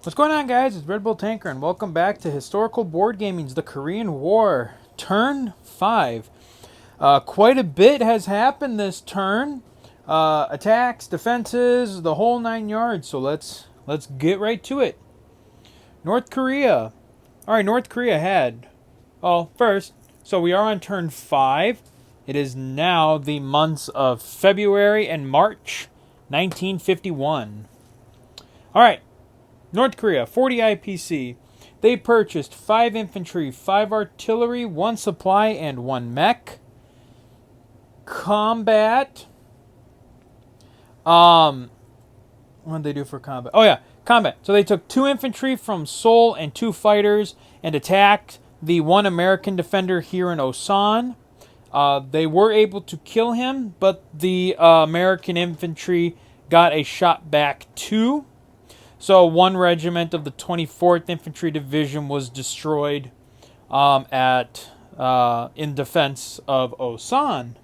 What's going on, guys? It's Red Bull Tanker, and welcome back to Historical Board Gaming's The Korean War, Turn 5. Quite a bit has happened this turn. Attacks, defenses, the whole 9 yards. So let's get right to it. North Korea. Alright, North Korea had... first, so we are on Turn 5. It is now the months of February and March 1951. Alright. North Korea, 40 IPC. They purchased 5 infantry, 5 artillery, 1 supply, and 1 mech. Combat. What did they do for combat? Oh yeah, combat. So they took 2 infantry from Seoul and 2 fighters and attacked the 1 American defender here in Osan. They were able to kill him, but the American infantry got a shot back too. So 1 regiment of the 24th Infantry Division was destroyed in defense of Osan.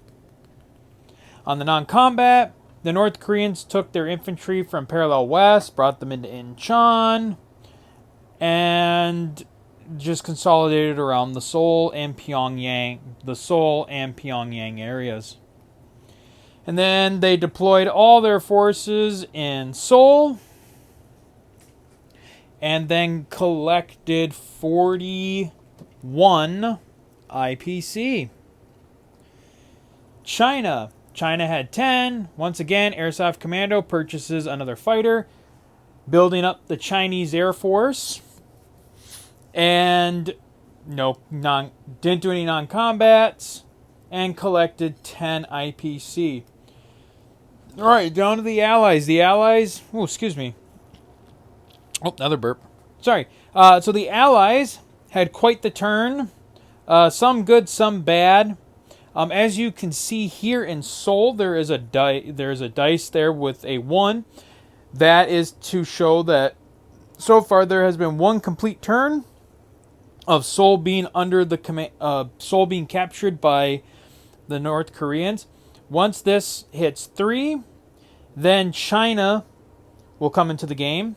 On the non-combat, the North Koreans took their infantry from Parallel West, brought them into Incheon, and just consolidated around the Seoul and Pyongyang areas. And then they deployed all their forces in Seoul, and then collected 41 IPC. China had 10. Once again, Airsoft Commando purchases another fighter, building up the Chinese Air Force. And didn't do any non-combats, and collected 10 IPC. Alright, down to the Allies. The Allies... Oh, excuse me. Oh, another burp. Sorry. So the Allies had quite the turn. Some good, some bad. As you can see here in Seoul, there's a dice there with a 1. That is to show that so far there has been 1 complete turn of Seoul being under the Seoul being captured by the North Koreans. Once this hits 3, then China will come into the game.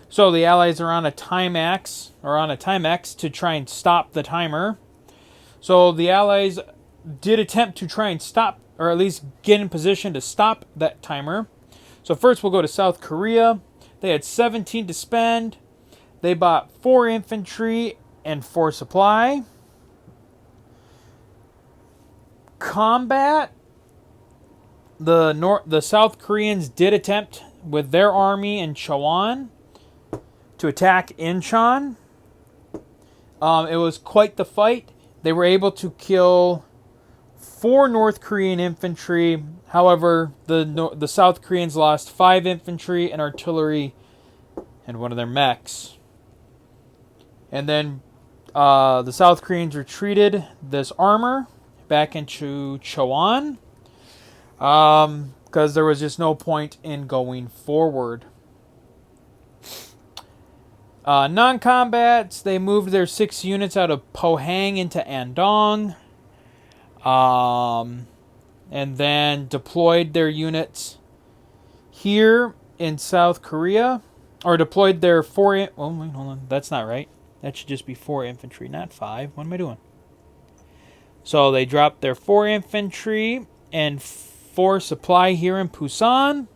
So the Allies are on a Timex to try and stop the timer. So the Allies did attempt to try and stop, or at least get in position to stop that timer. So first we'll go to South Korea. They had 17 to spend. They bought 4 infantry and 4 supply. Combat. The South Koreans did attempt with their army in Chowan to attack Incheon. It was quite the fight. They were able to kill 4 North Korean infantry. However, the South Koreans lost 5 infantry and artillery and 1 of their mechs. And then the South Koreans retreated this armor back into Chowan because there was just no point in going forward. Non-combats, they moved their 6 units out of Pohang into Andong. And then deployed their units here in South Korea. Or deployed their 4... Oh, wait, hold on. That's not right. That should just be 4 infantry, not 5. What am I doing? So they dropped their 4 infantry and 4 supply here in Busan.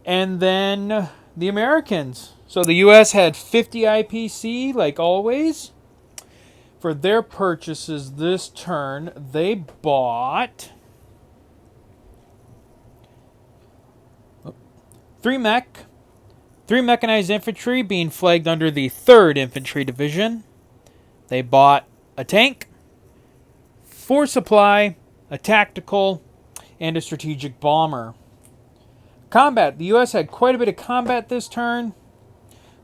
And then the Americans. So the U.S. had 50 IPC, like always. For their purchases this turn, they bought 3 mech, 3 mechanized infantry being flagged under the 3rd Infantry Division. They bought a tank, 4 supply, a tactical, and a strategic bomber. Combat. The U.S. had quite a bit of combat this turn.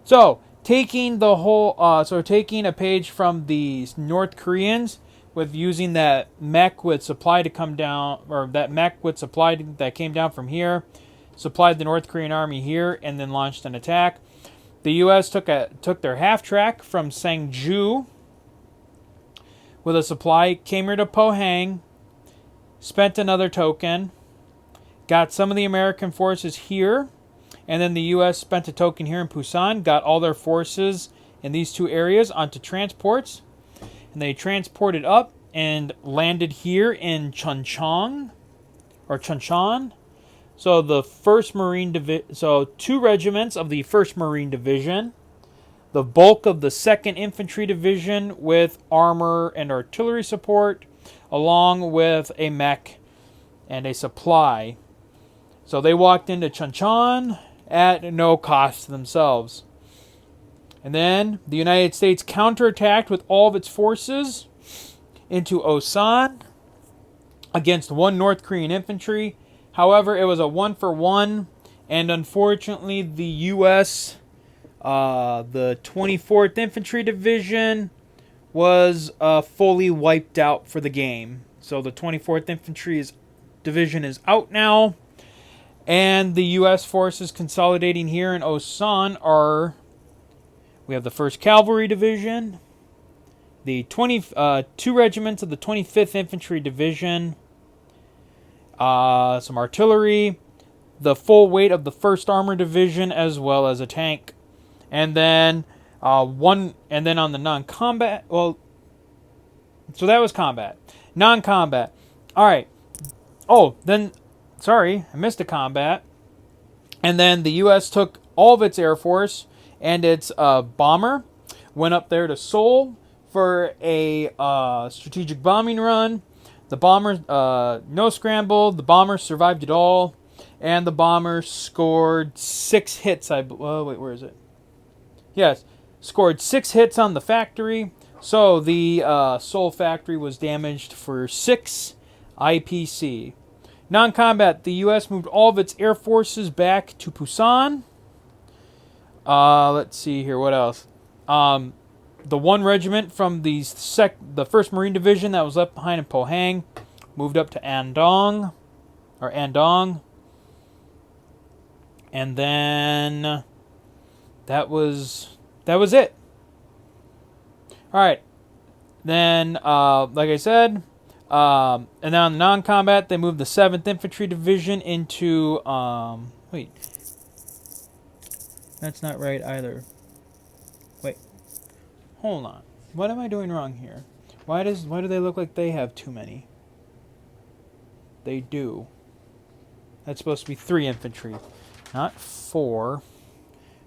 So, taking a page from the North Koreans with using that mech with supply to come down, or that mech with supply that came down from here, supplied the North Korean army here, and then launched an attack. The U.S. took their half track from Sangju with a supply, came here to Pohang, spent another token, got some of the American forces here, And then the U.S. spent a token here in Busan, got all their forces in these two areas onto transports. And they transported up and landed here in Chuncheon. So the 1st Marine Division, so 2 regiments of the 1st Marine Division, the bulk of the 2nd Infantry Division with armor and artillery support, along with a mech and a supply. So they walked into Chuncheon at no cost to themselves. And then the United States counterattacked with all of its forces into Osan against 1 North Korean infantry. However, it was a 1-for-1, and unfortunately the U.S., the 24th Infantry Division, was fully wiped out for the game. So the 24th Infantry Division is out now, and the U.S. forces consolidating here in Osan are, we have the 1st Cavalry Division, the 2 regiments of the 25th Infantry Division, some artillery, the full weight of the 1st Armored Division, as well as a tank. And then on the non-combat, well, so that was combat. Non-combat. All right. Oh, then, sorry, I missed a combat. And then the U.S. took all of its Air Force and its bomber, went up there to Seoul for a strategic bombing run. The bomber, no scramble, the bomber survived it all, and the bomber scored 6 hits. Wait, where is it? Yes, scored 6 hits on the factory. So the Seoul factory was damaged for 6 IPC. Non-combat, the U.S. moved all of its air forces back to Busan. Let's see here, what else? The 1 regiment from the 1st Marine Division that was left behind in Pohang moved up to Andong. And then that was it. All right. Then, like I said, and then on the non-combat, they moved the 7th Infantry Division into, wait. That's not right either. Wait. Hold on. What am I doing wrong here? Why do they look like they have too many? They do. That's supposed to be 3 infantry, not 4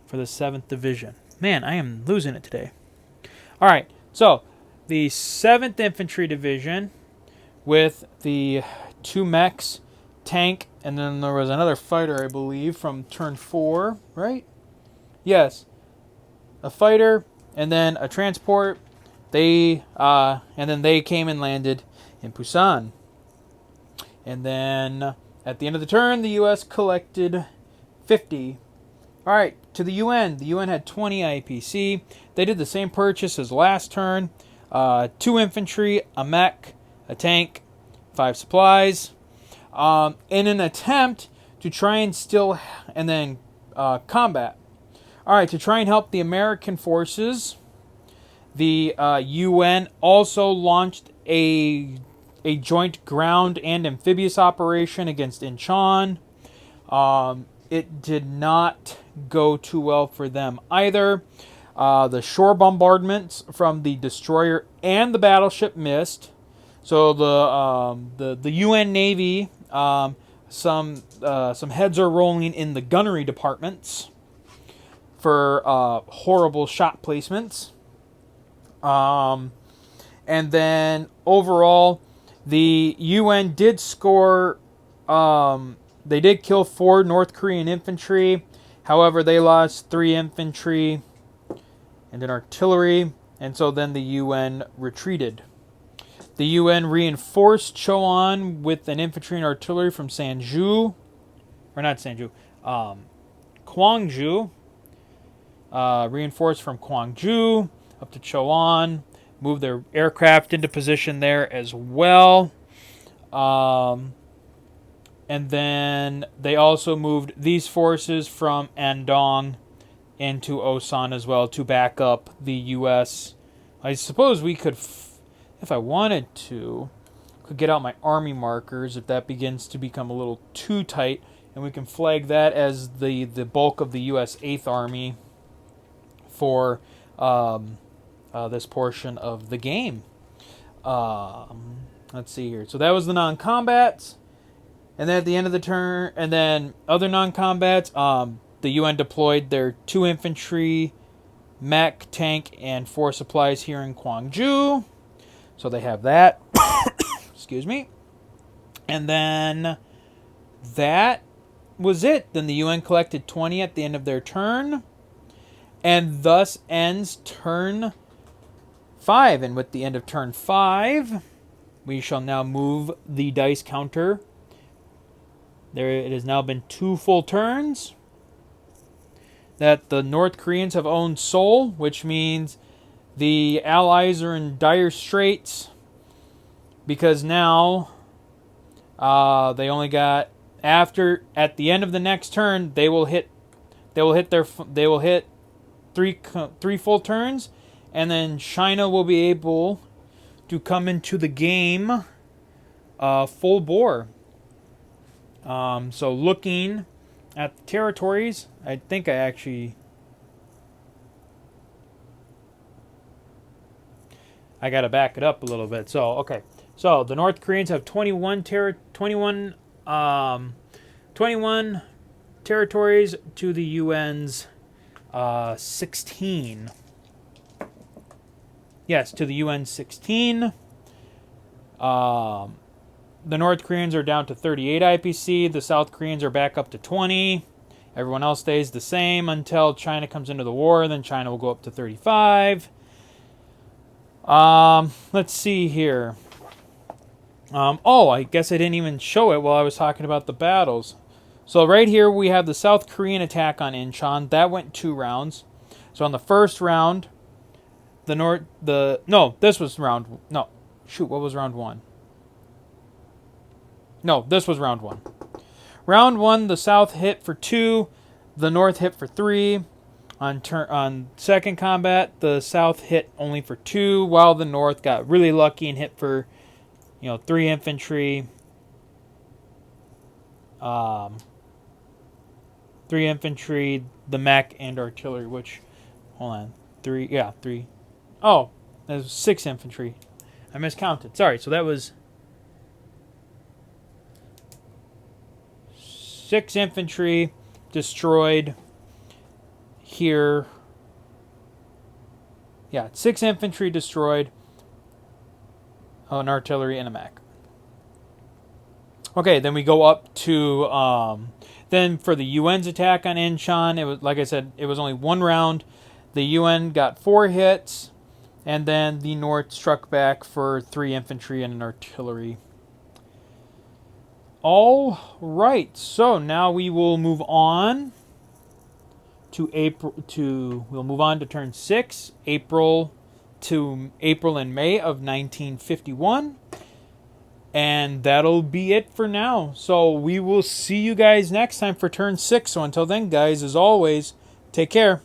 for the 7th Division. Man, I am losing it today. All right. So, the 7th Infantry Division with the 2 mechs, tank, and then there was another fighter, I believe, from turn 4, right? Yes. A fighter and then a transport. And then they came and landed in Busan. And then at the end of the turn, the U.S. collected 50. All right, to the UN. The UN had 20 IPC. They did the same purchase as last turn. 2 infantry, a mech, a tank, 5 supplies. In an attempt to try and combat. All right, to try and help the American forces, the UN also launched a joint ground and amphibious operation against Incheon. It did not go too well for them either. The shore bombardments from the destroyer and the battleship missed. So the UN Navy, some heads are rolling in the gunnery departments for horrible shot placements. And then overall, the UN did score. They did kill 4 North Korean infantry. However, they lost 3 infantry and an artillery. And so then the UN retreated. The UN reinforced Choan with an infantry and artillery from Gwangju. Reinforced from Gwangju up to Choan. Moved their aircraft into position there as well. And then they also moved these forces from Andong into Osan as well to back up the U.S. I suppose we could, if I wanted to, could get out my army markers if that begins to become a little too tight and we can flag that as the bulk of the U.S. 8th Army for this portion of the game. Let's see here. So that was the non-combats. And then at the end of the turn, and then other non-combats, the UN deployed their 2 infantry, mech, tank, and 4 supplies here in Gwangju. So they have that. Excuse me. And then that was it. Then the UN collected 20 at the end of their turn. And thus ends turn 5. And with the end of turn 5, we shall now move the dice counter. There, it has now been 2 full turns that the North Koreans have owned Seoul, which means the Allies are in dire straits because now they only got at the end of the next turn they will hit 3 full turns, and then China will be able to come into the game full bore. So looking at the territories, I think I got to back it up a little bit. So, okay. So, the North Koreans have 21 territories to the UN's 16. Yes, to the UN 16. The North Koreans are down to 38 IPC. The South Koreans are back up to 20. Everyone else stays the same until China comes into the war. Then China will go up to 35. Let's see here. I guess I didn't even show it while I was talking about the battles. So right here we have the South Korean attack on Incheon. That went 2 rounds. So on the first round, what was round 1? No, this was round 1. Round 1, the South hit for 2, the North hit for 3. On second combat, the South hit only for 2, while the North got really lucky and hit for, 3 infantry. 3 infantry, the mech, and artillery. Which, hold on, 3. Yeah, 3. Oh, that was 6 infantry. I miscounted. Sorry. So that was 6 infantry destroyed here. Yeah, 6 infantry destroyed. An artillery and a mech. Okay, then we go up to then for the UN's attack on Incheon. It was, like I said, it was only 1 round. The UN got 4 hits, and then the North struck back for 3 infantry and an artillery. All right, so now we will move on to we'll move on to turn 6, April and May of 1951. And that'll be it for now. So we will see you guys next time for turn 6. So until then, guys, as always, take care.